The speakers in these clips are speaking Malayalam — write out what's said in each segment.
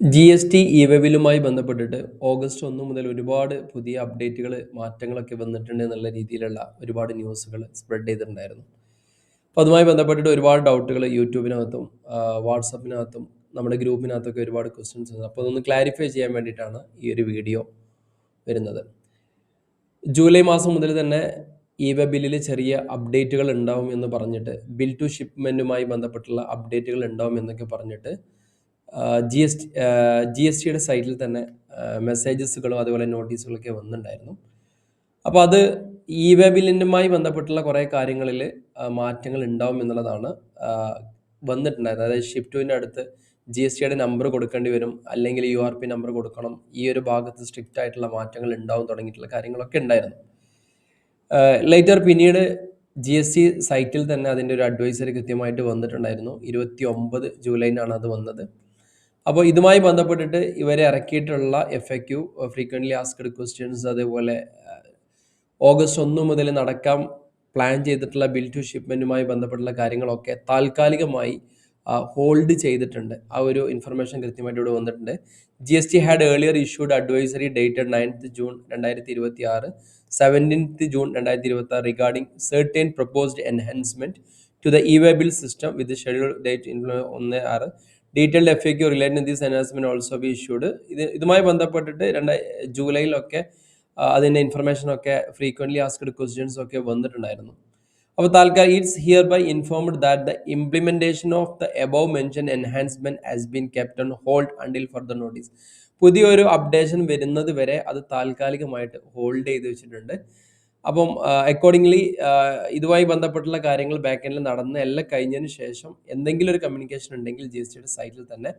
GST ഇ-വേ ബില്ലുമായി ബന്ധപ്പെട്ടിട്ട് ഓഗസ്റ്റ് 1 മുതൽ ഒരുപാട് പുതിയ അപ്ഡേറ്റുകൾ, മാറ്റങ്ങളൊക്കെ വന്നിട്ടുണ്ട് എന്നുള്ള രീതിയിലുള്ള ഒരുപാട് ന്യൂസുകൾ സ്പ്രെഡ് ചെയ്തിട്ടുണ്ടായിരുന്നു. അപ്പോൾ അതുമായി ബന്ധപ്പെട്ടിട്ട് ഒരുപാട് ഡൗട്ടുകൾ യൂട്യൂബിനകത്തും വാട്സപ്പിനകത്തും നമ്മുടെ ഗ്രൂപ്പിനകത്തൊക്കെ ഒരുപാട് ക്വസ്റ്റ്യൻസ് ഉണ്ട്. അപ്പോൾ അതൊന്ന് ക്ലാരിഫൈ ചെയ്യാൻ വേണ്ടിയിട്ടാണ് ഈ ഒരു വീഡിയോ വരുന്നത്. ജൂലൈ മാസം മുതൽ തന്നെ ഇ-വേ ബില്ലിൽ ചെറിയ അപ്ഡേറ്റുകൾ ഉണ്ടാവും എന്ന് പറഞ്ഞിട്ട്, ബിൽ ടു ഷിപ്മെൻറ്റുമായി ബന്ധപ്പെട്ടുള്ള അപ്ഡേറ്റുകൾ ഉണ്ടാവും എന്നൊക്കെ പറഞ്ഞിട്ട് ജി എസ് ടിയുടെ സൈറ്റിൽ തന്നെ മെസ്സേജസുകളും അതുപോലെ നോട്ടീസുകളൊക്കെ വന്നിട്ടുണ്ടായിരുന്നു. അപ്പോൾ അത് ഇ-വേ ബില്ലുമായി ബന്ധപ്പെട്ടുള്ള കുറേ കാര്യങ്ങളിൽ മാറ്റങ്ങൾ ഉണ്ടാവും എന്നുള്ളതാണ് വന്നിട്ടുണ്ടായിരുന്നത്. അതായത് ഷിപ്റ്റുവിൻ്റെ അടുത്ത് GSTയുടെ നമ്പർ കൊടുക്കേണ്ടി വരും, അല്ലെങ്കിൽ URP നമ്പർ കൊടുക്കണം, ഈ ഒരു ഭാഗത്ത് സ്ട്രിക്റ്റ് ആയിട്ടുള്ള മാറ്റങ്ങൾ ഉണ്ടാവും തുടങ്ങിയിട്ടുള്ള കാര്യങ്ങളൊക്കെ ഉണ്ടായിരുന്നു. ലേറ്റർ പിന്നീട് GST സൈറ്റിൽ തന്നെ അതിൻ്റെ ഒരു അഡ്വൈസറി കൃത്യമായിട്ട് വന്നിട്ടുണ്ടായിരുന്നു. 29 ജൂലൈനാണ് അത് വന്നത്. അപ്പോൾ ഇതുമായി ബന്ധപ്പെട്ടിട്ട് ഇവരെ ഇറക്കിയിട്ടുള്ള FAQ, ഫ്രീക്വൻ്റ്ലി ആസ്ക്ഡ് ക്വസ്റ്റ്യൻസ്, അതേപോലെ ഓഗസ്റ്റ് 1 മുതൽ നടക്കാൻ പ്ലാൻ ചെയ്തിട്ടുള്ള ബിൽ ടു ഷിപ്മെൻറ്റുമായി ബന്ധപ്പെട്ടുള്ള കാര്യങ്ങളൊക്കെ താൽക്കാലികമായി ഹോൾഡ് ചെയ്തിട്ടുണ്ട്. ആ ഒരു ഇൻഫർമേഷൻ കൃത്യമായിട്ട് ഇവിടെ വന്നിട്ടുണ്ട്. GST had earlier issued advisory dated 9th June 2026, 17th June 2026 regarding certain proposed enhancement to the e-way bill system with the scheduled date in 1/6. Detailed FAQ related these enhancement also be issued. ഇതുമായി ബന്ധപ്പെട്ടിട്ട് ജൂലൈയിലൊക്കെ അതിൻ്റെ ഇൻഫർമേഷനൊക്കെ ഫ്രീക്വൻ്റ്ലി ആസ്ക്ഡ് ക്വസ്റ്റ്യൻസ് ഒക്കെ വന്നിട്ടുണ്ടായിരുന്നു. അപ്പോൾ താൽക്കാലം it's here by informed that the implementation of the above mention enhancement has been kept on hold until further notice. പുതിയൊരു അപ്ഡേഷൻ വരുന്നത് വരെ അത് താൽക്കാലികമായിട്ട് ഹോൾഡ് ചെയ്ത് വെച്ചിട്ടുണ്ട്. അപ്പം അക്കോർഡിംഗ്ലി ഇതുമായി ബന്ധപ്പെട്ടുള്ള കാര്യങ്ങൾ ബാക്ക് എൻഡിൽ നടന്ന് എല്ലാം കഴിഞ്ഞതിന് ശേഷം എന്തെങ്കിലും ഒരു കമ്മ്യൂണിക്കേഷൻ ഉണ്ടെങ്കിൽ GSTയുടെ സൈറ്റിൽ തന്നെ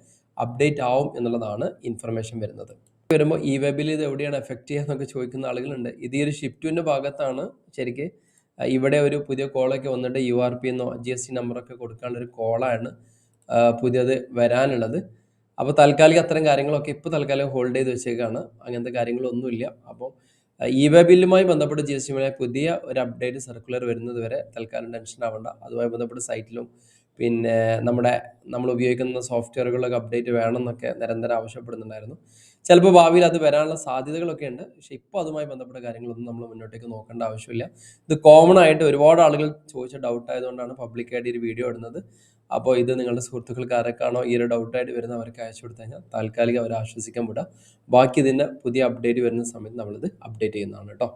അപ്ഡേറ്റ് ആവും എന്നുള്ളതാണ് ഇൻഫർമേഷൻ വരുന്നത്. വരുമ്പോൾ ഇ-വേ-ബിൽ ഇത് എവിടെയാണ് എഫക്റ്റ് ചെയ്യുക എന്നൊക്കെ ചോദിക്കുന്ന ആളുകളുണ്ട്. ഇത് ഈ ഒരു ഷിപ്റ്റുവിൻ്റെ ഭാഗത്താണ്. ശരിക്ക് ഇവിടെ ഒരു പുതിയ കോളൊക്കെ വന്നിട്ട് URP എന്നോ GST നമ്പറൊക്കെ കൊടുക്കാനുള്ളൊരു കോളാണ് പുതിയത് വരാനുള്ളത്. അപ്പോൾ താൽക്കാലിക അത്തരം കാര്യങ്ങളൊക്കെ ഇപ്പോൾ തൽക്കാലം ഹോൾഡ് ചെയ്ത് വെച്ചേക്കാണ്. അങ്ങനത്തെ കാര്യങ്ങളൊന്നുമില്ല. അപ്പോൾ ഇ-വേ-ബില്ലുമായി ബന്ധപ്പെട്ട് GST പുതിയ ഒരു അപ്ഡേറ്റ് സർക്കുലർ വരുന്നത് വരെ തൽക്കാലം ടെൻഷൻ ആവേണ്ട. അതുമായി ബന്ധപ്പെട്ട് സൈറ്റിലും പിന്നെ നമ്മൾ ഉപയോഗിക്കുന്ന സോഫ്റ്റ്വെയറുകളിലൊക്കെ അപ്ഡേറ്റ് വേണമെന്നൊക്കെ നിരന്തരം ആവശ്യപ്പെടുന്നുണ്ടായിരുന്നു. ചിലപ്പോൾ ഭാവിയിൽ അത് വരാനുള്ള സാധ്യതകളൊക്കെ ഉണ്ട്. പക്ഷേ ഇപ്പോൾ അതുമായി ബന്ധപ്പെട്ട കാര്യങ്ങളൊന്നും നമ്മൾ മുന്നോട്ടേക്ക് നോക്കേണ്ട ആവശ്യമില്ല. ഇത് കോമൺ ആയിട്ട് ഒരുപാട് ആളുകൾ ചോദിച്ച ഡൗട്ട് ആയതുകൊണ്ടാണ് പബ്ലിക്കായിട്ട് ഈ ഒരു വീഡിയോ ഇടുന്നത്. അപ്പോൾ ഇത് നിങ്ങളുടെ സുഹൃത്തുക്കൾക്ക് ആരൊക്കെയാണോ ഈ ഒരു ഡൗട്ടായിട്ട് വരുന്നവർക്ക് അയച്ചു കൊടുത്തു കഴിഞ്ഞാൽ താൽക്കാലികം അവരെ ആശ്വസിക്കാൻ വിടുക. ബാക്കി ഇതിൻ്റെ പുതിയ അപ്ഡേറ്റ് വരുന്ന സമയത്ത് നമ്മളിത് അപ്ഡേറ്റ് ചെയ്യുന്നതാണ് കേട്ടോ.